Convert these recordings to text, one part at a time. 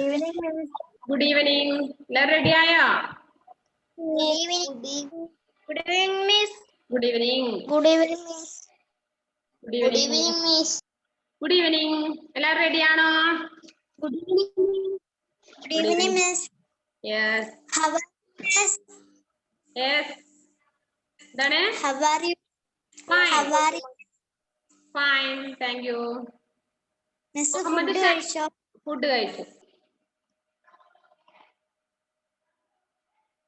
Good evening. Ready ആയോ? Good evening, Miss. Good evening. Good evening, Miss. Good evening, Miss. Good evening. എല്ലാവരും ready ആണോ? Good evening. Good evening, Miss. Yes. How are you, Miss? Yes. എന്താണ്? How are you? Fine. How are you? Fine. Thank you. Miss, Muhammad food കഴിച്ചോ? Food കഴിച്ചു.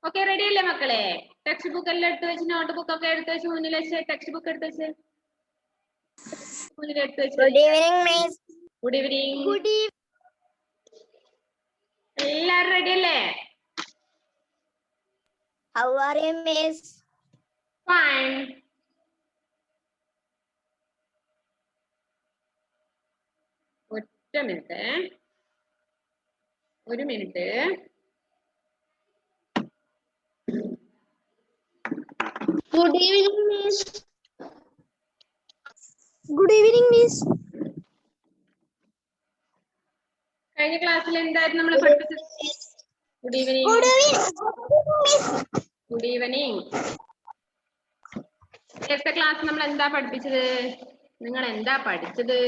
Okay ready അല്ലേ മക്കളെ? Text book എല്ലാം എടുത്ത് വെച്ച് നോട്ട് ബുക്ക് ഒക്കെ എടുത്ത് വെച്ച് മുന്നിൽ വെച്ച് ടെക്സ്റ്റ് ബുക്ക് എടുത്ത് വെച്ച് മുന്നിൽ എടുത്ത് വെച്ച്. Good evening, Miss. Good evening. Good evening. എല്ലാരും റെഡി അല്ലേ? How are you, Miss? Fine. ഒറ്റ മിനിറ്റ്. ഒരു minute. Good evening, Miss. Good evening, Miss. കഴിഞ്ഞ ക്ലാസ്സിൽ എന്തായിരുന്നു നമ്മൾ പഠിപ്പിച്ചത്? Good evening. Good evening, Miss. Good evening. നേരത്തെ ക്ലാസ് നമ്മൾ എന്താ പഠിപ്പിച്ചത്? നിങ്ങൾ എന്താ പഠിച്ചത്?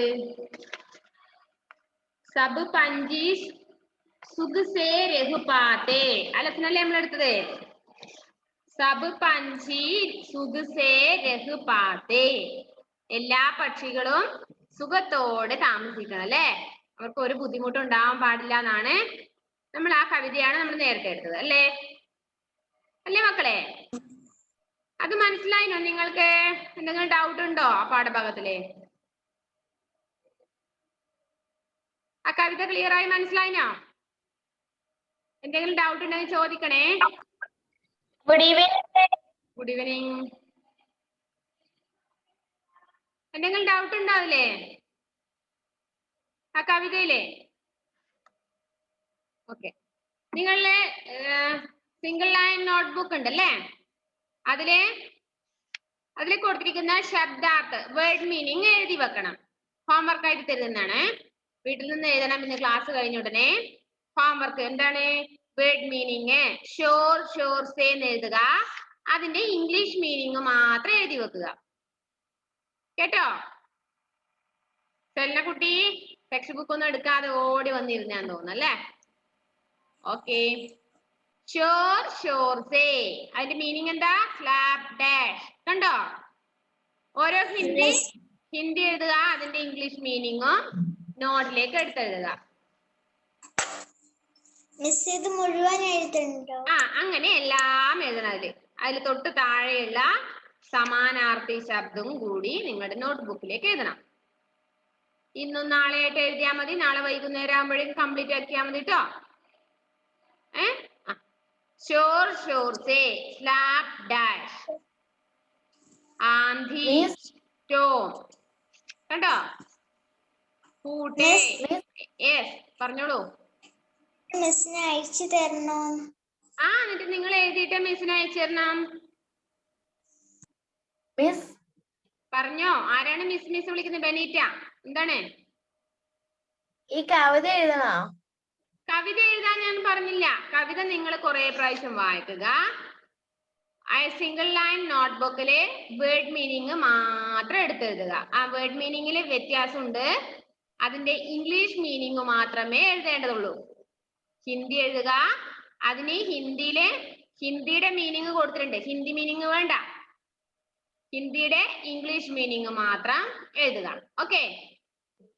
സബ് പഞ്ചീസ് സുഖ് സേ രഘുപാത്തെ അലസനല്ലേ നമ്മൾ എടുത്തത്? സബ് പഞ്ചി സുഖ് സേ രഘുപാത്തെ. എല്ലാ പക്ഷികളും സുഖത്തോടെ താമസിക്കണം അല്ലേ? അവർക്ക് ഒരു ബുദ്ധിമുട്ടും ഉണ്ടാവാൻ പാടില്ല എന്നാണ് നമ്മൾ ആ കവിതയാണ് നമ്മൾ നേരത്തെ എടുത്തത് അല്ലേ? അല്ലേ മക്കളെ? അത് മനസ്സിലായിനോ നിങ്ങൾക്ക്? എന്തെങ്കിലും ഡൗട്ട് ഉണ്ടോ ആ പാഠഭാഗത്തില്? ആ കവിത ക്ലിയർ ആയി മനസ്സിലായിനോ? എന്തെങ്കിലും ഡൗട്ട് ഉണ്ടെങ്കിൽ ചോദിക്കണേ. Good evening. Good evening. എന്തെങ്കിലും ഡൗട്ട് ഉണ്ടാവില്ലേ ആ കവിതയിലെ? ഓക്കെ. നിങ്ങളിലെ സിംഗിൾ ലൈൻ നോട്ട്ബുക്ക് ഉണ്ടല്ലേ? അതില് കൊടുത്തിരിക്കുന്ന ശബ്ദാർത്ഥ് വേർഡ് മീനിങ് എഴുതി വെക്കണം. ഹോംവർക്ക് ആയിട്ട് തരുന്നതാണ്. വീട്ടിൽ നിന്ന് എഴുതണം. ഇന്ന് ക്ലാസ് കഴിഞ്ഞ ഉടനെ ഹോംവർക്ക് എന്താണ്? Word meaning shore shore say എന്ന് എഴുതുക. അതിന്റെ ഇംഗ്ലീഷ് മീനിങ് മാത്രം എഴുതി വെക്കുക. കേട്ടോ? കുട്ടി ടെക്സ്റ്റ് ബുക്ക് ഒന്നും എടുക്കാതെ ഓടി വന്നിരുന്നാന്ന് തോന്നുന്നു അല്ലേ? ഓക്കെ. ഷോർ ഷോർ സേ അതിന്റെ മീനിങ് എന്താ? Slap dash. കണ്ടോ? ഓരോ ഹിന്ദി എഴുതുക. അതിന്റെ ഇംഗ്ലീഷ് മീനിങ്ങും നോട്ടിലേക്ക് എടുത്തെഴുതുക. മിസ് ഇത് മുഴുവൻ എഴുതുന്നുണ്ടോ? അങ്ങനെ എല്ലാം എഴുതണം. അതിൽ തൊട്ട് താഴെയുള്ള സമാനാർത്ഥി ശബ്ദവും കൂടി നിങ്ങളുടെ നോട്ട്ബുക്കിലേക്ക് എഴുതണം. ഇന്നും നാളെയായിട്ട് എഴുതിയാൽ മതി. നാളെ വൈകുന്നേരം ആകുമ്പോഴേക്കും കംപ്ലീറ്റ് ആക്കിയാൽ മതി കേട്ടോ. ഷോർ ഷോർ സേ സ്ലാപ് ഡാഷ് ആന്ധി സ്റ്റോം. കണ്ടോ? കൂട്ടേ. യെസ് പറഞ്ഞോളൂ. മിസ്സിനെ അയച്ചു തരണോ? എന്നിട്ട് നിങ്ങൾ എഴുതിയിട്ട് മിസ്സിന് അയച്ചു തരണം. മിസ് പറഞ്ഞോ. ആരാണ് മിസ് മിസ് വിളിക്കുന്നത്? ബെനീറ്റ. എന്താണ്? ഈ കവിത എഴുതണോ? കവിത എഴുതാൻ ഞാൻ പറഞ്ഞില്ല. കവിത നിങ്ങൾ കുറെ പ്രാവശ്യം വായിക്കുക. സിംഗിൾ ലൈൻ നോട്ട്ബുക്കിലെ വേർഡ് മീനിങ് മാത്രം എടുത്തെഴുതുക. ആ വേർഡ് മീനിങ്ങിൽ വ്യത്യാസമുണ്ട്. അതിന്റെ ഇംഗ്ലീഷ് മീനിങ് മാത്രമേ എഴുതേണ്ടതുള്ളൂ. ഹിന്ദി എഴുതുക. അതിന് ഹിന്ദിയുടെ മീനിങ് കൊടുത്തിട്ടുണ്ട്. ഹിന്ദി മീനിങ് വേണ്ട. ഹിന്ദിയുടെ ഇംഗ്ലീഷ് മീനിങ് മാത്രം എഴുതുക. ഓക്കെ.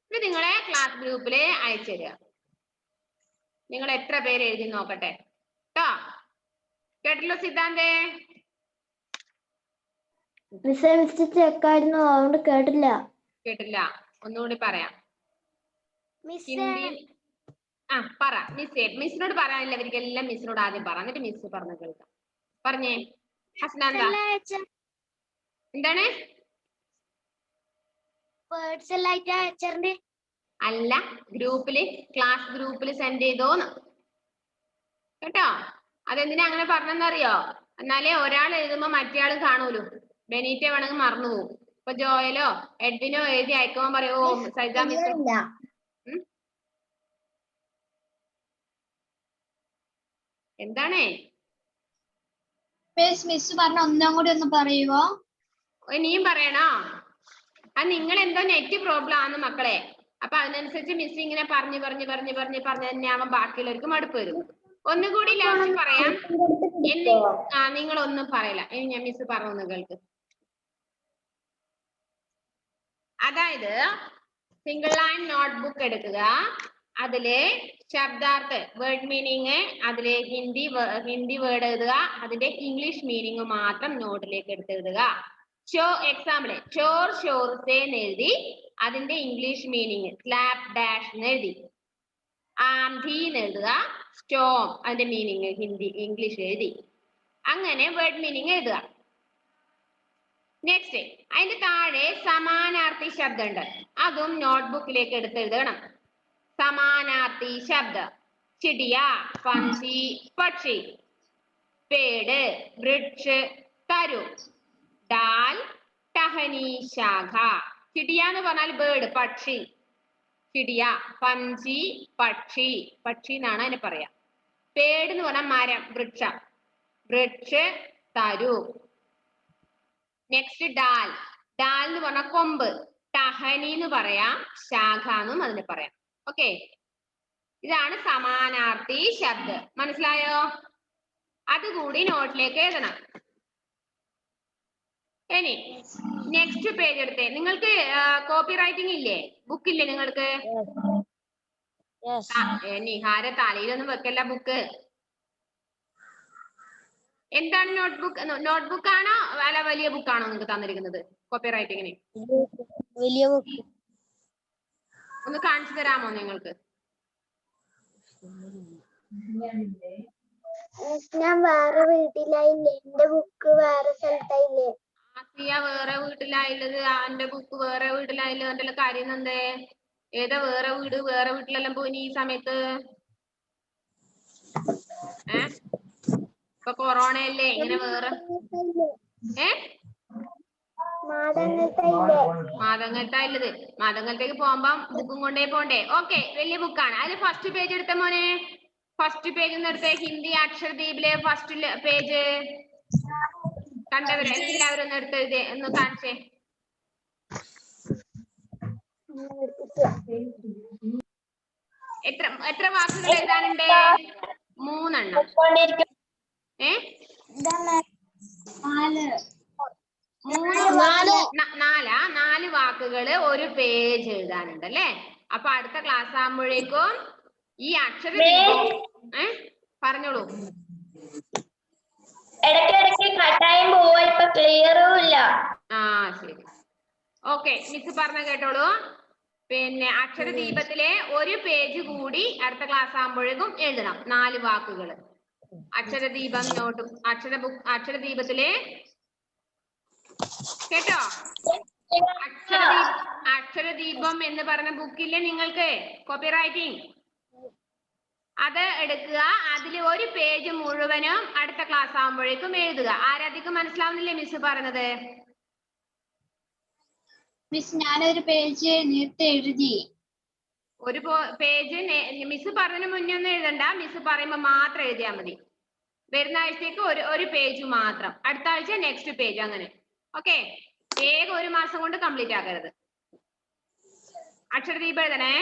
ഇത് നിങ്ങളെ ക്ലാസ് ഗ്രൂപ്പിൽ അയച്ചു തരിക. നിങ്ങൾ എത്ര പേര് എഴുതി നോക്കട്ടെ കേട്ടോ. കേട്ടല്ലോ സിദ്ധാന്തേ? ചെക്കായിരുന്നു, അതുകൊണ്ട് കേട്ടില്ല. ഒന്നുകൂടി പറയാം. പറ. മിസ്സിനോട് പറയാനില്ല. ഇവർക്കെല്ലാം മിസ്സിനോട് ആദ്യം പറ. എന്നിട്ട് മിസ് പറഞ്ഞു കേൾക്കാം. പറഞ്ഞേ ഹസ്നാന്ത. എന്താണ്? അല്ല, ക്ലാസ് ഗ്രൂപ്പിൽ സെൻഡ് ചെയ്തോന്ന് കേട്ടോ. അതെന്തിനാ അങ്ങനെ പറഞ്ഞെന്നറിയോ? എന്നാലേ ഒരാൾ എഴുതുമ്പോ മറ്റേയാൾ കാണൂലോ. ബെനീറ്റ വേണമെങ്കിൽ മറന്നുപോകും. ഇപ്പൊ ജോയലോ എഡ്വിനോ എഴുതി അയക്കുമ്പോ പറയോ സൈജ മിസ് എന്താണ്? മിസ് പറഞ്ഞ ഒന്നും കൂടി ഒന്ന് പറയുവോ? ഇനിയും പറയണോ? അത് നിങ്ങൾ എന്തോ നെറ്റ് പ്രോബ്ലം ആണ് മക്കളെ. അപ്പൊ അതിനനുസരിച്ച് മിസ് ഇങ്ങനെ പറഞ്ഞു തന്നെ ആവാൻ ബാക്കിയുള്ളവർക്ക് മടുപ്പ് വരും. ഒന്നുകൂടി ലാസ്റ്റ് പറയാം. നിങ്ങൾ ഒന്നും പറയില്ല. ഇനി ഞാൻ മിസ് പറഞ്ഞു കേൾക്ക്. അതായത് സിംഗിൾ ലൈൻ നോട്ട്ബുക്ക് എടുക്കുക. അതില് ശബ്ദാർത്ഥ വേർഡ് മീനിങ്, അതില് ഹിന്ദി വേർഡ് എഴുതുക. അതിന്റെ ഇംഗ്ലീഷ് മീനിങ് മാത്രം നോട്ടിലേക്ക് എടുത്തെഴുതുക. എക്സാമ്പിൾ ചോർ ഷോർസേ എന്ന് എഴുതി അതിന്റെ ഇംഗ്ലീഷ് മീനിങ് സ്ലാപ് ഡാഷ് എന്ന് എഴുതി. ആംധി എന്ന് എഴുതുക. സ്റ്റോം അതിന്റെ മീനിങ് ഇംഗ്ലീഷ് എഴുതി. അങ്ങനെ വേർഡ് മീനിങ് എഴുതുക. നെക്സ്റ്റ് അതിന്റെ താഴെ സമാനാർത്ഥി ശബ്ദം ഉണ്ട്. അതും നോട്ട്ബുക്കിലേക്ക് എടുത്തെഴുതണം. സമാനാർത്ഥി ശബ്ദം ചിടിയ, പഞ്ചി, പക്ഷി. പേട്, വൃക്ഷ, തരു. ഡാൽ, ടഹനി, ശാഖ. ചിടിയ എന്ന് പറഞ്ഞാൽ ബേർഡ്, പക്ഷി. ചിടിയ, പഞ്ചി, പക്ഷി. പക്ഷി എന്നാണ് അതിനെ പറയാ. പേട് എന്ന് പറഞ്ഞാൽ മരം, വൃക്ഷം. വൃക്ഷ, തരു. നെക്സ്റ്റ് ഡാൽ എന്ന് പറഞ്ഞാൽ കൊമ്പ്. ടഹനി എന്ന് പറയാം, ശാഖ എന്നും അതിന് പറയാം. ഓക്കെ, ഇതാണ് സമാനാർത്ഥി ശബ്ദം. മനസ്സിലായോ? അതുകൂടി നോട്ടിലേക്ക് എഴുതണം. ഇനി നെക്സ്റ്റ് പേജ് എടുത്തേ. നിങ്ങൾക്ക് കോപ്പി റൈറ്റിംഗ് ഇല്ലേ? ബുക്കില്ലേ നിങ്ങൾക്ക്? നിഹാര തലയിലൊന്നും വെക്കല്ല ബുക്ക്. എന്താണ് നോട്ട്ബുക്ക് ആണോ അല്ല വലിയ ബുക്കാണോ നിങ്ങൾക്ക് തന്നിരിക്കുന്നത് കോപ്പി റൈറ്റിങ്ങിന്? വലിയ ബുക്ക്. ഒന്ന് കാണിച്ചു തരാമോ നിങ്ങൾക്ക്? ഞാൻ വേറെ വീട്ടിലായില്ലേ, എന്റെ ബുക്ക് വേറെ സ്ഥലത്തായില്ലേ. ആസിയ വേറെ വീട്ടിലായുള്ളത്, എന്റെ ബുക്ക് വേറെ വീട്ടിലായുള്ളത്. എന്റെ കാര്യം എന്തേ? ഏതാ വേറെ വീട്? വേറെ വീട്ടിലെല്ലാം പോയി ഈ സമയത്ത്? ഇപ്പൊ കൊറോണയല്ലേ, ഇങ്ങനെ വേറെ മാതങ്ങലത്തായുള്ളത്. മാതങ്ങലത്തേക്ക് പോകുമ്പം ബുക്കും കൊണ്ടേ പോണ്ടേ? ഓക്കെ, വലിയ ബുക്കാണ്. അതിൽ ഫസ്റ്റ് പേജ് എടുത്ത മോനെ. ഫസ്റ്റ് പേജ് ഒന്ന് എടുത്തേ. ഹിന്ദി അക്ഷരദീപിലെ ഫസ്റ്റ് പേജ് കണ്ടവര് എല്ലാവരും ഒന്ന് എടുത്തെഴുതേ, ഒന്ന് കാണിച്ചേ. എത്ര വാക്കുകൾ എഴുതാനുണ്ട്? 3 എണ്ണം. നാല് വാക്കുകള് ഒരു പേജ് എഴുതാനുണ്ട് അല്ലേ? അപ്പൊ അടുത്ത ക്ലാസ് ആകുമ്പോഴേക്കും ഈ അക്ഷരദീപം പറഞ്ഞോളൂ. ശരി, ഓക്കെ. മിസ് പറഞ്ഞ കേട്ടോളൂ. പിന്നെ അക്ഷരദീപത്തിലെ ഒരു പേജ് കൂടി അടുത്ത ക്ലാസ് ആകുമ്പോഴേക്കും എഴുതണം. 4 വാക്കുകൾ. അക്ഷരദീപം നോട്ടും അക്ഷരദീപത്തിലെ കേട്ടോ? അക്ഷരദീപം എന്ന് പറഞ്ഞ ബുക്കില്ലേ നിങ്ങൾക്ക് കോപ്പി റൈറ്റിംഗ്? അത് എടുക്കുക. അതിൽ ഒരു പേജ് മുഴുവനും അടുത്ത ക്ലാസ് ആകുമ്പോഴേക്കും എഴുതുക. ആരാധിക്ക് മനസ്സിലാവുന്നില്ലേ മിസ് പറഞ്ഞത്? മിസ് ഞാനൊരു പേജ് നേരത്തെ എഴുതി. ഒരു പേജ് മിസ് പറഞ്ഞതിന് മുന്നേ ഒന്നും എഴുതണ്ട. മിസ് പറയുമ്പോ മാത്രം എഴുതിയാൽ മതി. വരുന്ന ആഴ്ചത്തേക്ക് ഒരു പേജ് മാത്രം, അടുത്ത ആഴ്ച നെക്സ്റ്റ് പേജ്, അങ്ങനെ. ഓക്കെ, വേഗം 1 മാസം കൊണ്ട് കംപ്ലീറ്റ് ആക്കരുത്. അക്ഷരദീപം എഴുതണേ.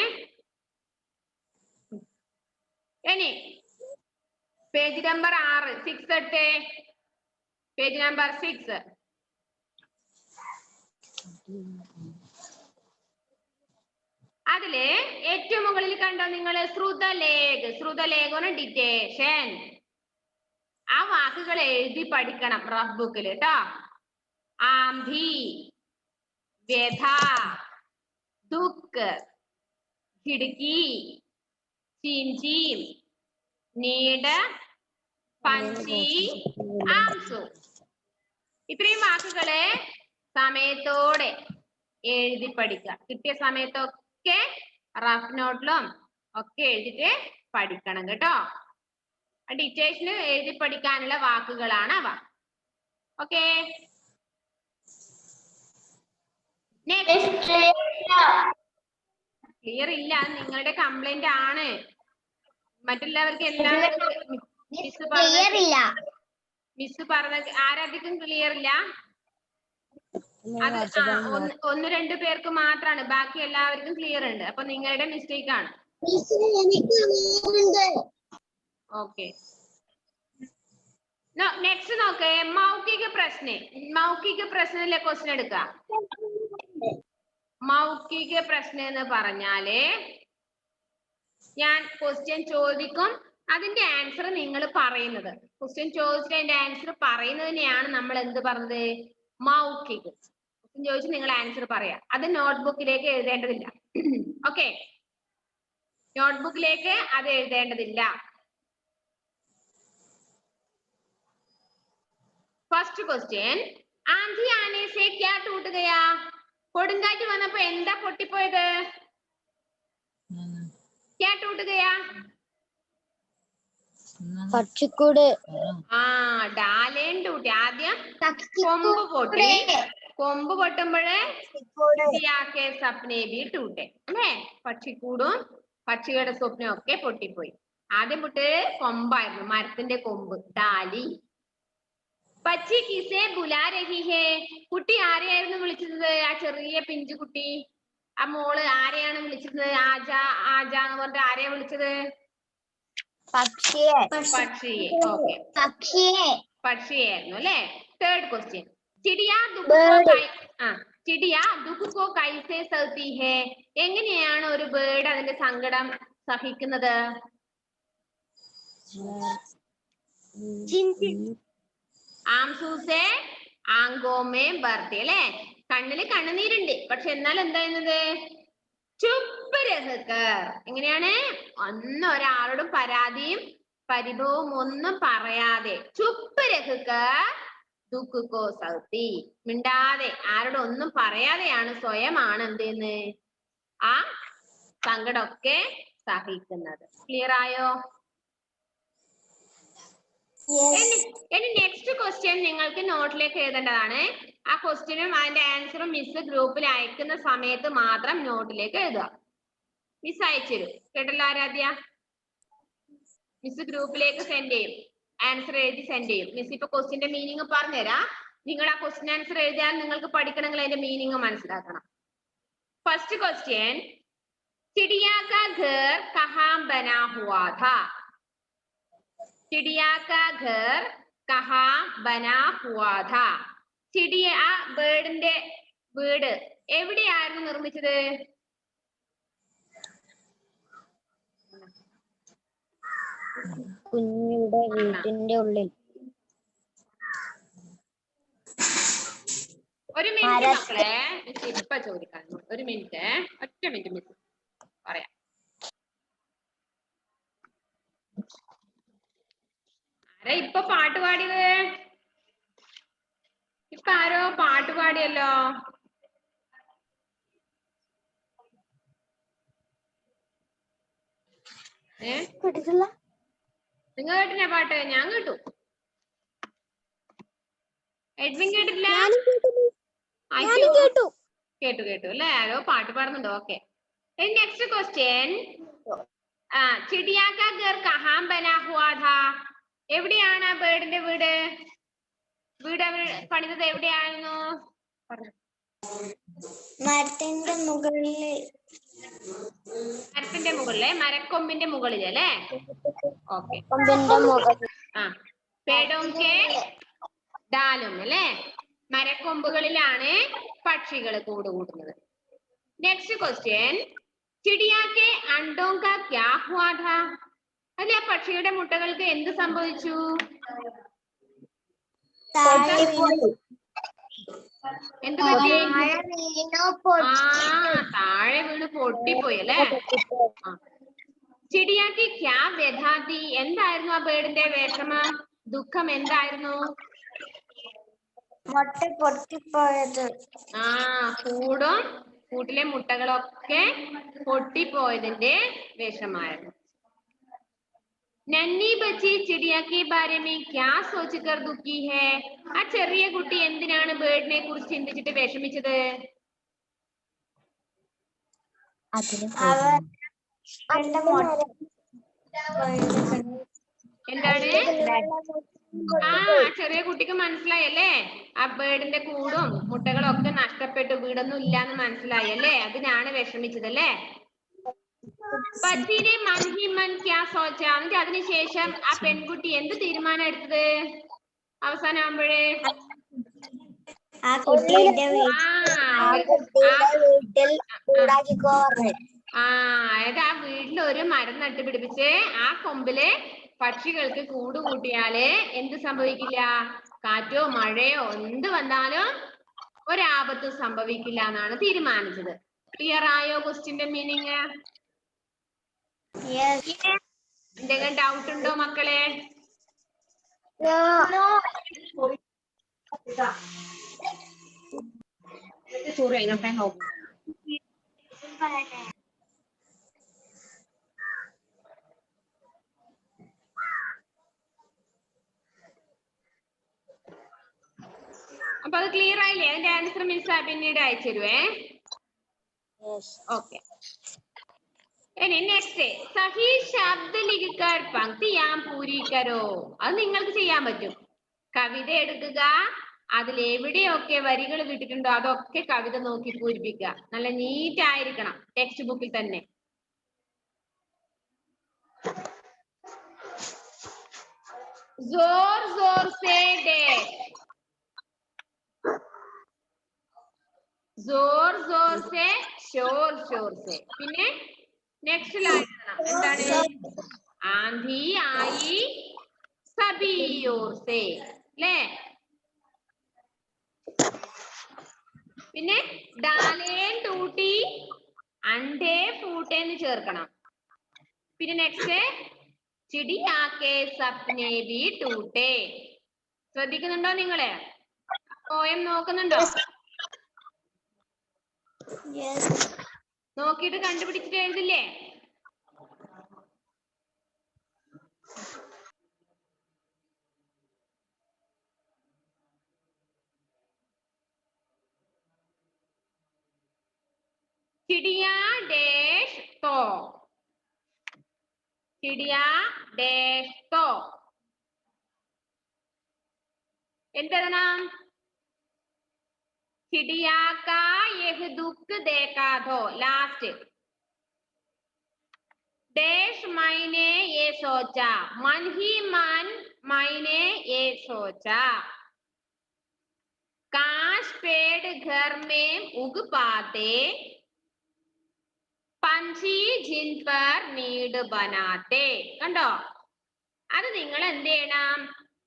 ഇനി പേജ് നമ്പർ 6 എടുത്തേ. Page number 6. അതില് ഏറ്റവും മുകളിൽ കണ്ടോ നിങ്ങൾ? ശ്രുതലേഖന ഡിറ്റേഷൻ. ആ വാക്കുകൾ എഴുതി പഠിക്കണം റഫ് ബുക്കിൽ കേട്ടോ. ആംധി, വ്യഥ, ദുഃഖ്, ഖിടക്കി, ചിഞ്ചീം, നീട്, പഞ്ചി, ആംസു. ഇത്രയും വാക്കുകള് സമയത്തോടെ എഴുതി പഠിക്കുക. കിട്ടിയ സമയത്തൊക്കെ റഫ് നോട്ടിലും ഒക്കെ എഴുതിട്ട് പഠിക്കണം കേട്ടോ. ഡിറ്റേഷന് എഴുതി പഠിക്കാനുള്ള വാക്കുകളാണ് അവ. ഓക്കെ, ക്ലിയർ ഇല്ല, നിങ്ങളുടെ കംപ്ലൈന്റ് ആണ്. മറ്റുള്ളവർക്ക് എല്ലാവർക്കും മിസ് ക്ലിയർ ഇല്ല. മിസ് പറഞ്ഞ ആരാധിക്കും ക്ലിയർ ഇല്ല. അത് ഒന്ന് രണ്ട് പേർക്ക് മാത്രമാണ്, ബാക്കി എല്ലാവർക്കും ക്ലിയർ ഉണ്ട്. അപ്പൊ നിങ്ങളുടെ മിസ്റ്റേക്ക് ആണ്. ഓക്കെ, നെക്സ്റ്റ് നോക്കേ. മൗഖിക പ്രശ്നത്തിലെ ക്വസ്റ്റ്യൻ എടുക്കുക. മൗഖിക പ്രശ്നം എന്ന് പറഞ്ഞാല് ഞാൻ ക്വസ്റ്റ്യൻ ചോദിക്കും, അതിന്റെ ആൻസർ നിങ്ങൾ പറയുന്നത്. ക്വസ്റ്റ്യൻ ചോദിച്ചിട്ട് അതിന്റെ ആൻസർ പറയുന്നതിനെയാണ് നമ്മൾ എന്ത് പറഞ്ഞത്? മൗഖിക. ക്വസ്റ്റ്യൻ ചോദിച്ച് നിങ്ങൾ ആൻസർ പറയാ. അത് നോട്ട്ബുക്കിലേക്ക് എഴുതേണ്ടതില്ല. ഓക്കെ, നോട്ട്ബുക്കിലേക്ക് അത് എഴുതേണ്ടതില്ല. ഫസ്റ്റ് ക്വസ്റ്റ്യൻ, ആंधी आने से क्या टूट गया? കൊടുങ്കാറ്റ് വന്നപ്പോ എന്താ പൊട്ടിപ്പോയത്? क्या टूट गया? പക്ഷിക്കൂട്. ഡാലേൻ ടൂട്ടി. ആദ്യം കൊമ്പ് പൊട്ടി. കൊമ്പ് പൊട്ടുമ്പോഴേ സപ്നെ ബി ടൂട്ടെ അല്ലേ? പക്ഷിക്കൂടും പക്ഷികളുടെ സ്വപ്നം ഒക്കെ പൊട്ടിപ്പോയി. ആദ്യം പൊട്ട് കൊമ്പായിരുന്നു, മരത്തിന്റെ കൊമ്പ്, ഡാലി. പച്ചി കിസേ ബുലാ രഹി ഹേ? കുട്ടി ആരെയായിരുന്നു വിളിച്ചത്? ആ ചെറിയ പിഞ്ചു കുട്ടി, ആ മോള് ആരെയാണ് വിളിച്ചത്? ആജ ആജ എന്ന് പറഞ്ഞിട്ട് ആരെയാ വിളിച്ചത്? പക്ഷിയെ. ഓക്കെ, പക്ഷിയായിരുന്നു അല്ലേ? തേർഡ് ക്വസ്റ്റ്യൻ, ചിടിയ ദുഃഖോ കൈസേ സഹതി ഹേ? എങ്ങനെയാണ് ഒരു ബേർഡ് അതിന്റെ സങ്കടം സഹിക്കുന്നത്? ആംസൂസേ ആങ്കോമേ ബർത്തി അല്ലേ? കണ്ണില് കണ്ണുനീരുണ്ട്, പക്ഷെ എന്നാൽ എന്താ ചെയ്യുന്നത്? ചുപ്പ് രഹക്കർ. എങ്ങനെയാണ്? ഒന്നും ഒരാളോടും പരാതിയും പരിഭവവും ഒന്നും പറയാതെ ചുപ്പ് രഹക്കർ ദുഃഖോ സൗത്തി, മിണ്ടാതെ ആരോടും ഒന്നും പറയാതെയാണ്, സ്വയമാണ് എന്ത് ചെയ്യുന്നത്? ആ സങ്കടമൊക്കെ സഹിക്കുന്നത്. ക്ലിയർ ആയോ? ഇനി നെക്സ്റ്റ് ക്വസ്റ്റ്യൻ നിങ്ങൾക്ക് നോട്ടിലേക്ക് എഴുതേണ്ടതാണ്. ആ ക്വസ്റ്റ്യനും അതിന്റെ ആൻസറും മിസ് ഗ്രൂപ്പിൽ അയക്കുന്ന സമയത്ത് മാത്രം നോട്ടിലേക്ക് എഴുതുക. മിസ് അയച്ചുതരും, കേട്ടല്ലോ ആരാധ്യ? മിസ് ഗ്രൂപ്പിലേക്ക് സെൻഡ് ചെയ്യും, ആൻസർ എഴുതി സെൻഡ് ചെയ്യും. മിസ് ഇപ്പൊ ക്വസ്റ്റ്യന്റെ മീനിങ് പറഞ്ഞുതരാം. നിങ്ങൾ ആ ക്വസ്റ്റ്യൻ ആൻസർ എഴുതിയാൽ നിങ്ങൾക്ക് പഠിക്കണമെങ്കിൽ അതിന്റെ മീനിങ് മനസ്സിലാക്കണം. ഫസ്റ്റ് ക്വസ്റ്റ്യൻ, चिड़िया का घर कहाँ बना हुआ था? चिड़िया का घर कहाँ बना हुआ था? ചിടിയ ബേർഡിന്റെ വീട് എവിടെയായിരുന്നു നിർമ്മിച്ചത്? കുഞ്ഞിയുടെ വീട്ടിന്റെ ഉള്ളിൽ. ഒരു മിനിറ്റ് മക്കളെ, ഇപ്പൊ ചോദിക്കാൻ. ഒരു മിനിറ്റ്, ഒറ്റ മിനിറ്റ് മിസ് പറയാം. ആരാ ഇപ്പൊ പാട്ട് പാടിയത്? ഇപ്പൊ ആരോ പാട്ട് പാടിയല്ലോ. കേട്ടിട്ടില്ല? നിങ്ങൾ കേട്ടില്ല പാട്ട്? ഞാൻ കേട്ടു. എഡ്വിൻ കേട്ടില്ല? കേട്ടു കേട്ടു അല്ലേ? ആരോ പാട്ട് പാടുന്നുണ്ടോ? ഓക്കെ, നെക്സ്റ്റ് ക്വസ്റ്റ്യൻ, ചിടിയാ കാ ഘർ കഹാം ബനാ ഹുവാ ഥാ? എവിടെയാണ് ആ ബേർഡിന്റെ വീട്? വീട് അവർ പണിതത് എവിടെയായിരുന്നു? മരത്തിന്റെ മുകളില്. മരത്തിന്റെ മുകളിലെ മരക്കൊമ്പിന്റെ മുകളിൽ അല്ലേ? ഓക്കെ, പേടോംകെ ഡാലും അല്ലേ? മരക്കൊമ്പുകളിലാണ് പക്ഷികൾ കൂടുകൂട്ടുന്നത്. നെക്സ്റ്റ് ക്വസ്റ്റ്യൻ, ചിടിയാക്കെ അണ്ടോം കാ ക്യാ ഹുവാ ഥാ? അല്ലെ, ആ പക്ഷിയുടെ മുട്ടകൾക്ക് എന്ത് സംഭവിച്ചു? എന്ത് പറ്റി? താഴെ വീണ് പൊട്ടിപ്പോയി അല്ലേ? ചിടിയാക്കി ക്യാ വ്യഥാതി? എന്തായിരുന്നു ആ ബേർഡിന്റെ വിഷമം, ദുഃഖം എന്തായിരുന്നു? മുട്ട പൊട്ടിപ്പോയത്. കൂടും കൂട്ടിലെ മുട്ടകളൊക്കെ പൊട്ടിപ്പോയതിന്റെ വിഷമായിരുന്നു. നന്നി ബച്ചി ചിടിയാ കെ ബാരെ മേ ക്യാ സോച്ച്കർ ദുഃഖി ഹേ? ആ ചെറിയ കുട്ടി എന്തിനാണ് ബേർഡിനെ കുറിച്ച് ചിന്തിച്ചിട്ട് വിഷമിച്ചത്? എന്താണ്? ആ ചെറിയ കുട്ടിക്ക് മനസ്സിലായി അല്ലേ? ആ ബേർഡിന്റെ കൂടും മുട്ടകളും ഒക്കെ നഷ്ടപ്പെട്ടു, വീടൊന്നും ഇല്ലാന്ന് മനസ്സിലായി അല്ലേ? അതിനാണ് വിഷമിച്ചത് അല്ലേ? പച്ചീനെ മൻഹിമൻ ക്യാ സോച്ച, എന്നിട്ട് അതിനുശേഷം ആ പെൺകുട്ടി എന്ത് തീരുമാനം എടുത്തത് അവസാനം ആകുമ്പോഴേ? ആ കുട്ടിയുടെ വീട്ടിൽ കൂടാക്കിക്കോ പറഞ്ഞു. അതായത് ആ വീട്ടിൽ ഒരു മരം നട്ടുപിടിപ്പിച്ച് ആ കൊമ്പില് പക്ഷികൾക്ക് കൂട് കൂട്ടിയാല് എന്ത് സംഭവിക്കില്ല? കാറ്റോ മഴയോ എന്ത് വന്നാലും ഒരാപത്തും സംഭവിക്കില്ല എന്നാണ് തീരുമാനിച്ചത്. ക്ലിയർ ആയോ ക്വസ്റ്റ്യന്റെ മീനിങ്? എന്തെങ്കിലും ഡൗട്ട് ഉണ്ടോ മക്കളെ? അപ്പൊ അത് ക്ലിയർ ആയില്ലേ? അതിന്റെ ആൻസർ മിസ് പിന്നീട് അയച്ചു തരുവേ. ഓക്കെ. ഇനി നെക്സ്റ്റ്, സഹി ശബ്ദ ലിഖിക്കർ പങ്ക്തിയാം പൂരി കരോ. അത് നിങ്ങൾക്ക് ചെയ്യാൻ പറ്റും. കവിത എടുക്കുക, അതിൽ എവിടെയൊക്കെ വരികൾ വിട്ടിട്ടുണ്ടോ അതൊക്കെ കവിത നോക്കി പൂരിപ്പിക്കുക. നല്ല നീറ്റ് ആയിരിക്കണം, ടെക്സ്റ്റ് ബുക്കിൽ തന്നെ. जोर जोर से डैश, जोर जोर से शोर शोर से. പിന്നെ നെക്സ്റ്റ് ലൈൻ എന്താണ്? ആന്ധി ആയി സബി ഓർ സേ അല്ലേ? പിന്നെ ഡാലേൻ ടൂട്ടി അണ്ടേ ഫൂട്ടെ എന്ന് ചേർക്കണം. പിന്നെ നെക്സ്റ്റ് ചിടിയാക്കെ സപ്നെ ബി ടൂട്ടെ. ശ്രദ്ധിക്കുന്നുണ്ടോ നിങ്ങള്? പോയം നോക്കുന്നുണ്ടോ? നോക്കിയിട്ട് കണ്ടുപിടിച്ചിട്ട് എഴുതില്ലേ? चिड़िया डैश तो, चिड़िया डैश तो എന്തെഴുതണം? चिड़िया का यह दुख देखा तो लास्ट डैश मैंने ये सोचा, मन ही मन मैंने ये सोचा, काश पेड़ घर में उग पाते, പഞ്ചി ജിൻ പർ നീഡ് ബനാത്തെ. കണ്ടോ? അത് നിങ്ങൾ എന്ത് ചെയ്യണം?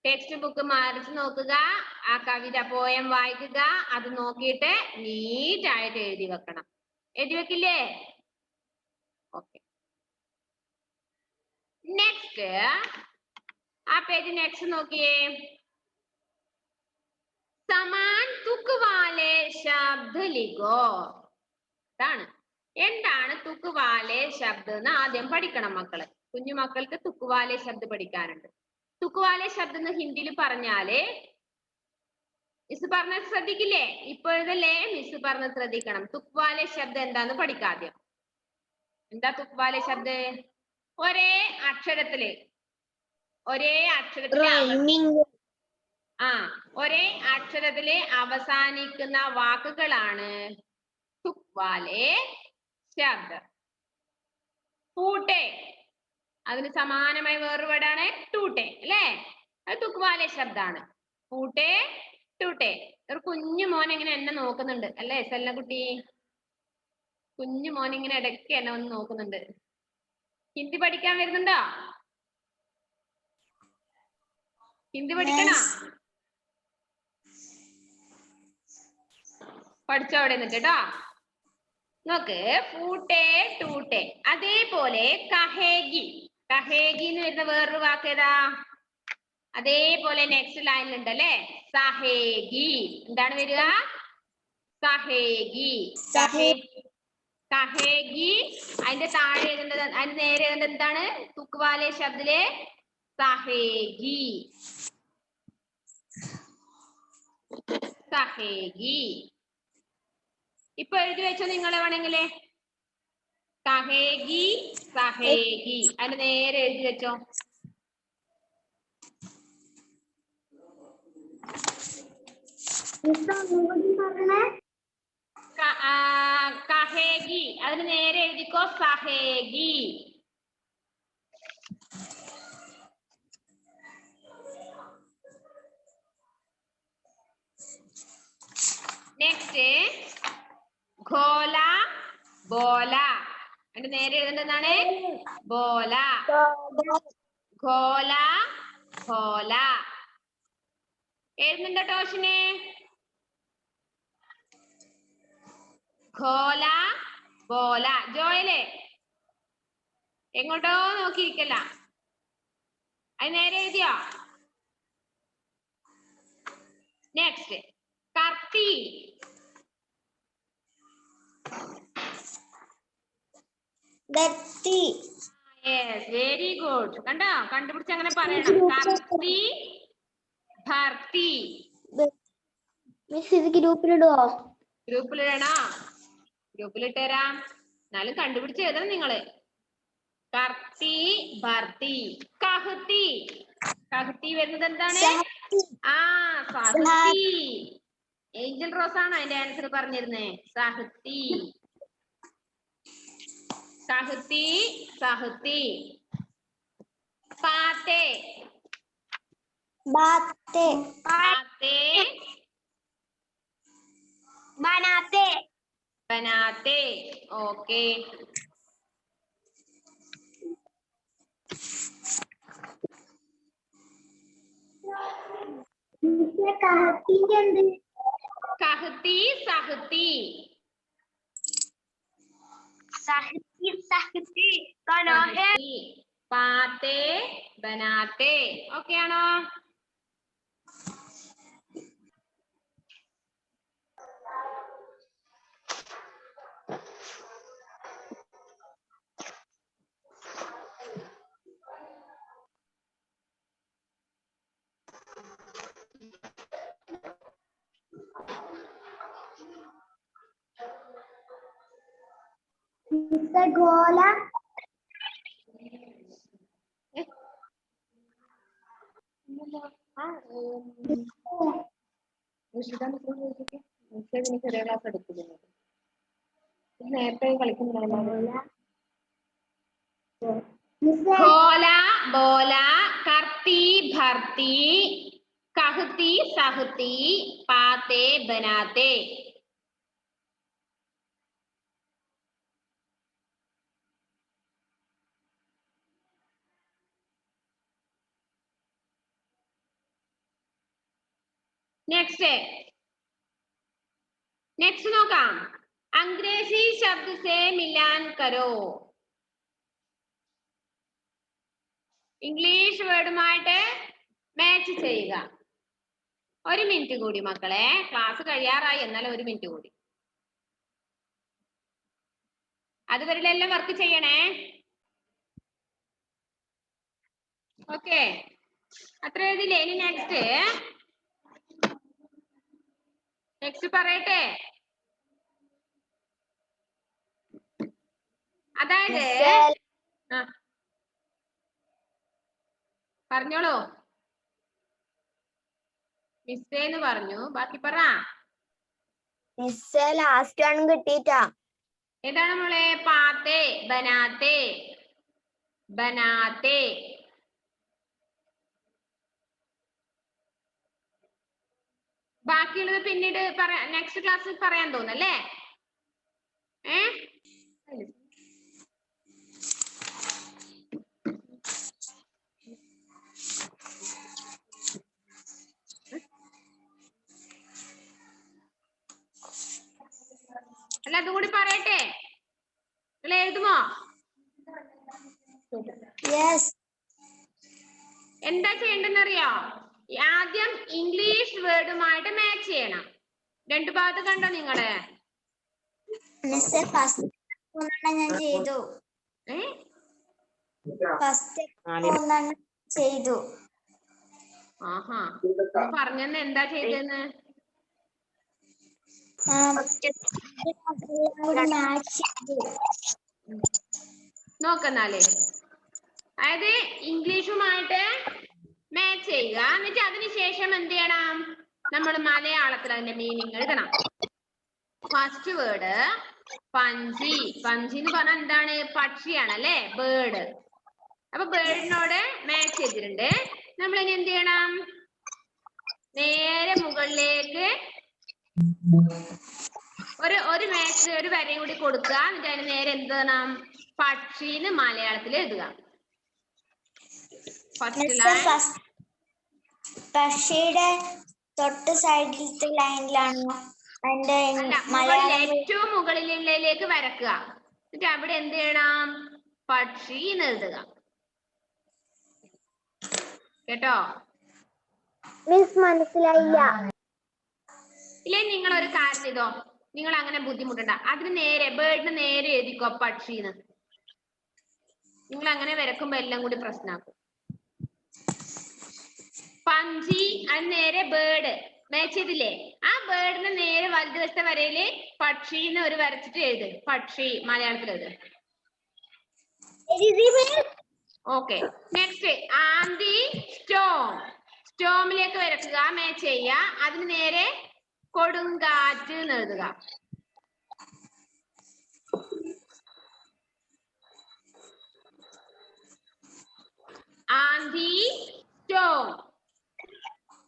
ടെക്സ്റ്റ് ബുക്ക് മറിച്ച് നോക്കുക, ആ കവിത പോയം വായിക്കുക, അത് നോക്കിയിട്ട് നീറ്റ് ആയിട്ട് എഴുതി വെക്കണം. എഴുതി വെക്കില്ലേ? ഓക്കെ. നെക്സ്റ്റ് ആ പേജ് നെക്സ്റ്റ് നോക്കിയേ. സമാൻ തുക് വാലെ ശബ്ദ ലിഖോ. ഇതാണ്. എന്താണ് തുക്കുവാലെ ശബ്ദം എന്ന് ആദ്യം പഠിക്കണം മക്കള്. കുഞ്ഞു മക്കൾക്ക് തുക്കുവാലെ ശബ്ദം പഠിക്കാനുണ്ട്. തുക്കുവാലെ ശബ്ദം എന്ന് ഹിന്ദിയിൽ പറഞ്ഞാല് മിസ് പറഞ്ഞത് ശ്രദ്ധിക്കില്ലേ? ഇപ്പോഴതല്ലേ മിസ് പറഞ്ഞത് ശ്രദ്ധിക്കണം. തുക്വാലെ ശബ്ദം എന്താന്ന് പഠിക്കാദ്യം. എന്താ തുക്വാലെ ശബ്ദം? ഒരേ അക്ഷരത്തില് ഒരേ അക്ഷരത്തില് അവസാനിക്കുന്ന വാക്കുകളാണ് തുക്വാലെ ശബ്ദം. പൂട്ടെ അതിന് സമാനമായ വേറൊരു വേർഡാണ് ടൂട്ടെ അല്ലേ? അത് തുക്വാലെ ശബ്ദാണ്. പൂട്ടെ ടൂട്ടെ. ഒരു കുഞ്ഞു മോൻ ഇങ്ങനെ എന്നെ നോക്കുന്നുണ്ട് അല്ലേ സെല്ല കുട്ടി? കുഞ്ഞു മോൻ ഇങ്ങനെ ഇടയ്ക്ക് എന്നെ ഒന്ന് നോക്കുന്നുണ്ട്. ഹിന്ദി പഠിക്കാൻ വരുന്നുണ്ടോ? ഹിന്ദി പഠിക്കണോ? പഠിച്ചോ അവിടെ നിന്നിട്ട് കേട്ടോ. നോക്ക്, ഫൂട്ടെ ടൂട്ടെ. അതേപോലെ കഹേഗി, കഹേഗി എന്ന് വരുന്ന വേറൊരു വാക്ക് ഏതാ? അതേപോലെ നെക്സ്റ്റ് ലൈനിൽ ഉണ്ട് അല്ലേ? സഹേഗി. എന്താണ് വരിക? സഹേഗി. കഹേഗി. അതിന്റെ താഴെ എഴുതേണ്ടത്, അതിന്റെ നേരെ എഴുതേണ്ടത് എന്താണ്? തുക്വാലെ ശബ്ദിലെ സഹേഗി. സഹേഗി. ഇപ്പൊ എഴുതി വെച്ചോ നിങ്ങൾ വേണമെങ്കിലേ. കഹേഗി സഹേഗി അതിന്റെ നേരെ എഴുതി വെച്ചോ. കഹേഗി അതിന് നേരെ എഴുതിക്കോ സഹേഗി. നെക്സ്റ്റ് ഘോല ബോല അതിന്റെ നേരെ എഴുതേണ്ടതാണ് ബോല. ഘോല ഘോല എഴുതുന്നുണ്ടോ ടോഷിനെ? ഘോല ബോല. ജോയലെ എങ്ങോട്ടോ നോക്കിയിരിക്കല്ല, അത് നേരെ എഴുതിയോ? നെക്സ്റ്റ് കർത്തി. Very good. കണ്ടോ, കണ്ടുപിടിച്ച് അങ്ങനെ പറയണം. കർത്തി ഭർത്തി. മിസ് ഇത് ഗ്രൂപ്പിലിടുവോ? ഗ്രൂപ്പിലിടണോ? ഗ്രൂപ്പിലിട്ടുതരാം, എന്നാലും കണ്ടുപിടിച്ച് എഴുതണം നിങ്ങള്. കർത്തി ഭർത്തി. കഹത്തി. കഹത്തി വരുന്നത് എന്താണ്? സഹത്തി. ഏഞ്ചൽ റോസ് ആണ് അതിന്റെ ആൻസർ പറഞ്ഞിരുന്നേ. സഹത്തി സഹത്തി സഹത്തി. പാത്തെ. ബാത്തെ. പാത്തെ ബനാത്തെ. ബനാത്തെ. ഓക്കെ. കഹത്തിന്റെ എന്ത്? കഹത്തി സഹത്തി. സഹത്തി സഹത്തി. സഹത്തി. പാത്തെ ബനാത്തെ. ഓക്കെ ആണോ? ഗോല ചെറിയ ക്ലാസ് എടുക്കുന്നത് നേരത്തെ കളിക്കുന്നുണ്ടല്ലോ. ഘോല ബോല കർത്തി ഭർത്തി കഹത്തി സഹത്തി പാത്തെ ബനാത്തെ. നെക്സ്റ്റ് നോക്കാം. അംഗ്രേസി ശബ്ദ സേ മിലാൻ കരോ. ഇംഗ്ലീഷ് വേർഡുമായിട്ട് മാച്ച് ചെയ്യുക. 1 മിനിറ്റ് കൂടി മക്കളെ, ക്ലാസ് കഴിയാറായി, എന്നാലും 1 മിനിറ്റ് കൂടി. അതുവരെ എല്ലാം വർക്ക് ചെയ്യണേ. ഓക്കെ, അത്ര എഴുതില്ലേ? ഇനി നെക്സ്റ്റ് പറയട്ടെ. അതായത് പറഞ്ഞോളൂ. മിസ്സേന്ന് പറഞ്ഞു, ബാക്കി പറ. മിസ്സേ ലാസ്റ്റ് ആണ് കിട്ടിയിട്ടാ. ഏതാണ് മോളെ? പാത്തെ ബനാത്തെ. ബനാത്തെ. ബാക്കിയുള്ളത് പിന്നീട് നെക്സ്റ്റ് ക്ലാസ്സിൽ പറയാൻ തോന്നല്ലേ? അല്ല, അതും കൂടി പറയട്ടെ. നിങ്ങൾ എഴുതുമോ? എന്താ ചെയ്യേണ്ടെന്നറിയോ? ആദ്യം ഇംഗ്ലീഷ് വേർഡുമായിട്ട് മാച്ച് ചെയ്യണം. 2 ഭാഗത്ത് കണ്ടോ നിങ്ങള്? ഞാൻ ചെയ്തു. ചെയ്തു. ആഹാ, പറഞ്ഞെന്ന് എന്താ ചെയ്തെന്ന്? നോക്കുന്നാലേ, അതായത് ഇംഗ്ലീഷുമായിട്ട് മാച്ച് ചെയ്യുക. എന്നിട്ട് അതിനുശേഷം എന്ത് ചെയ്യണം? നമ്മൾ മലയാളത്തിൽ അതിന്റെ മീനിങ് എഴുതണം. First word punchy. പഞ്ചി എന്ന് പറഞ്ഞാൽ എന്താണ്? പക്ഷിയാണ് അല്ലെ, ബേർഡ്. അപ്പൊ ബേർഡിനോട് മാച്ച് ചെയ്തിട്ടുണ്ട്. നമ്മൾ ഇനി എന്ത് ചെയ്യണം? നേരെ മുകളിലേക്ക് ഒരു മാച്ച്, ഒരു വരയും കൂടി കൊടുക്കുക. എന്നിട്ട് അതിന് നേരെ എന്ത് ചെയ്യണം? പക്ഷിന്ന് മലയാളത്തിൽ എഴുതുക. പക്ഷിയുടെ തൊട്ട് സൈഡിലത്തെ ലൈനിലാണോ അതിന്റെ ഏറ്റവും മുകളിലേക്ക് വരക്കുക. എന്നിട്ട് അവിടെ എന്ത് ചെയ്യണം? പക്ഷി എന്ന് എഴുതുക. കേട്ടോ? മിസ് മനസ്സിലായില്ല. ഇല്ലേ, നിങ്ങൾ ഒരു കാര്യം ചെയ്തോ, നിങ്ങൾ അങ്ങനെ ബുദ്ധിമുട്ടണ്ട. അതിന് നേരെ ബേർഡിന് നേരെ എഴുതിക്കോ പക്ഷീന്ന്. നിങ്ങൾ അങ്ങനെ വരക്കുമ്പോ എല്ലാം കൂടി പ്രശ്നമാക്കും. പഞ്ചി, അത് നേരെ ബേർഡ് മാച്ച് ചെയ്തില്ലേ? ആ ബേർഡിന് നേരെ വലതുവശത്തെ വരയില് പക്ഷീന്ന് ഒരു വരച്ചിട്ട് എഴുത്. പക്ഷി മലയാളത്തിൽ എഴുത്. ഓക്കെ. നെക്സ്റ്റ് ആന്റി സ്റ്റോം. സ്റ്റോമിലേക്ക് വരക്കുക, മാച്ച് ചെയ്യുക. അതിന് നേരെ കൊടുങ്കാറ്റ് എന്ന് എഴുതുക. ആന്റി സ്റ്റോം,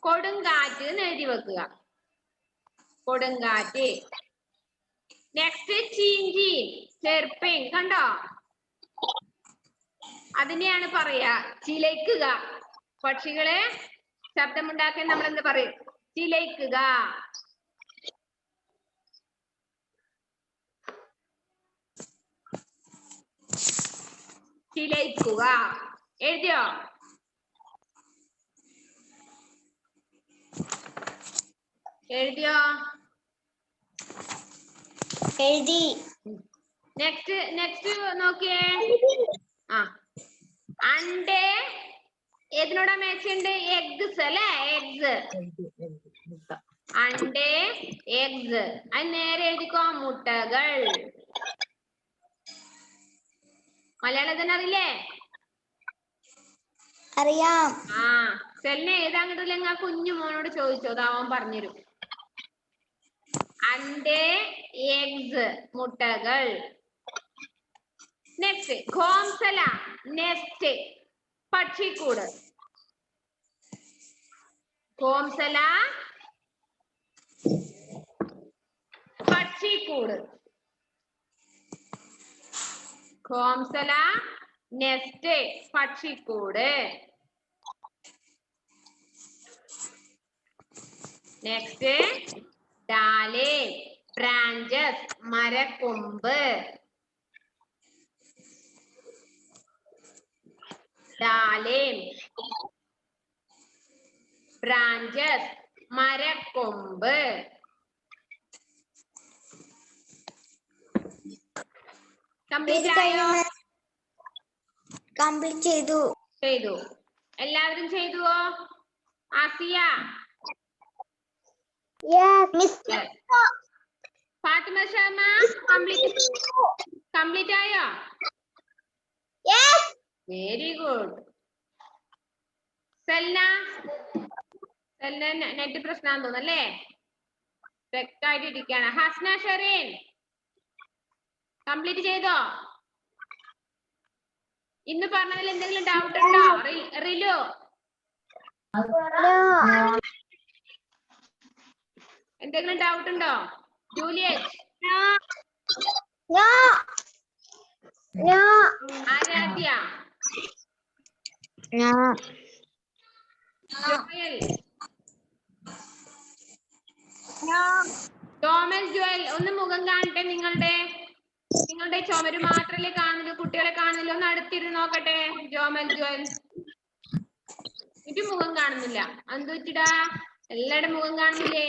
കൊടുങ്കാറ്റ് എന്ന് എഴുതി വെക്കുക. കൊടുങ്കാറ്റ്. നെക്സ്റ്റ് ചീഞ്ചി, ചെർപ്പിങ്. കണ്ടോ? അതിനെയാണ് പറയാ ചിലയ്ക്കുക. പക്ഷികളെ ശബ്ദമുണ്ടാക്കാൻ നമ്മൾ എന്ത് പറയും? ചിലയ്ക്കുക. ചിലയ്ക്കുക. എഴുതിയോ? എഴുതിയോ? എഴുതി. നെക്സ്റ്റ് നോക്കിയേ. ആ, അണ്ടേ ഏതിനോടാ മാച്ച് ഉണ്ട്? എഗ്സ് അല്ലെ, എഗ്സ്. അണ്ടേ എഗ്സ്. അത് നേരെ എഴുതിക്കോ, മുട്ടകൾ. മലയാളം തന്നെ അറിയില്ലേ? അറിയാം. ആ, സെല്ലിനെ എഴുതാൻ കിട്ടില്ലെങ്കിൽ ആ കുഞ്ഞു മോനോട് ചോദിച്ചോ, അതാവൻ പറഞ്ഞുതരും. അണ്ടേ എഗ്സ്, മുട്ടകൾ. നെക്സ്റ്റ് ഘോംസല, നെസ്റ്റ്, പക്ഷിക്കൂട്. ഘോംസല, പക്ഷിക്കൂട്. ഘോംസല, നെസ്റ്റ്, പക്ഷിക്കൂട്. നെക്സ്റ്റ് ഡാലേ, ബ്രാഞ്ചസ്, മരക്കൊമ്പ്. ഡാലേം, ബ്രാഞ്ചസ്, മരക്കൊമ്പ്. കംപ്ലീറ്റ് ആയോ? കംപ്ലീറ്റ് ചെയ്തു. എല്ലാവരും ചെയ്തുവോ? ആസിയ, ഫാത്തിമ ശർമ്മ, കംപ്ലീറ്റ് ആയോ? Very good. സെൽന നെറ്റ് പ്രശ്നം തോന്നല്ലേ? വ്യക്തമായിട്ട് ഇരിക്കുകയാണ്. ഹസ്ന ഷെറീൻ കംപ്ലീറ്റ് ചെയ്തോ? ഇന്ന് പറഞ്ഞതിൽ എന്തെങ്കിലും ഡൗട്ട് ഉണ്ടോ? റിലു എന്തെങ്കിലും ഡൗട്ട് ഉണ്ടോ? Juliet, Aaradhya, Joel, Thomas Joel. ഒന്ന് മുഖം കാണട്ടെ. നിങ്ങളുടെ ചുമര് മാത്രല്ലേ കാണുന്നത്, കുട്ടികളെ കാണുന്നില്ല. ഒന്ന് അടുത്തിരുന്ന് നോക്കട്ടെ. ജോമൽ ജോയൽ, ഇത് മുഖം കാണുന്നില്ല. എന്തുവച്ചിടാ? എല്ലാവരുടെ മുഖം കാണുന്നില്ലേ?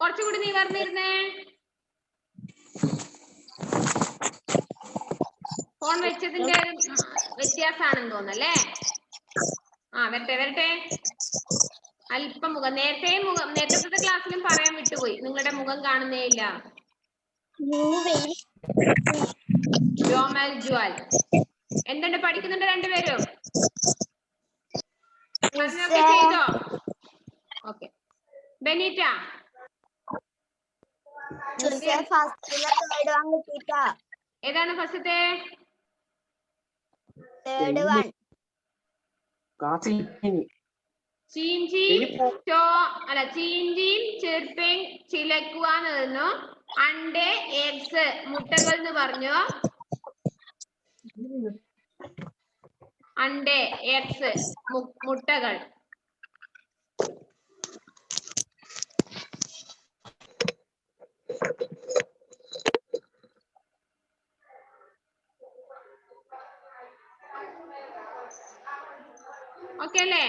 കുറച്ചുകൂടി നീ പറഞ്ഞിരുന്നേ. ഫോൺ വെച്ചതിന്റെ വ്യത്യാസമാണെന്ന് തോന്നല്ലേ? ആ, വരട്ടെ. അല്പം മുഖം നേരത്തെ ക്ലാസ്സിലും പറയാൻ വിട്ടുപോയി. നിങ്ങളുടെ മുഖം കാണുന്നേ ഇല്ല. ജോമൽ ജുവൽ എന്തുണ്ട്? പഠിക്കുന്നുണ്ട് രണ്ടുപേരും? ചെയ്തോ? ബെനീറ്റ ഫസ്റ്റിലെ തേർഡ് വൺ കിട്ടിട്ടാ. ഏതാണ് ഫസ്റ്റത്തെ? Third one. ചീഞ്ചിയും അല്ല ചീഞ്ചിയും ചെറുപ്പയും ചിലക്കുക എന്ന് പറഞ്ഞു. അണ്ടേ എഗ്സ് മുട്ടകൾ എന്ന് പറഞ്ഞു. അണ്ടേ എഗ്സ് മുട്ടകൾ. ഓക്കെ അല്ലേ?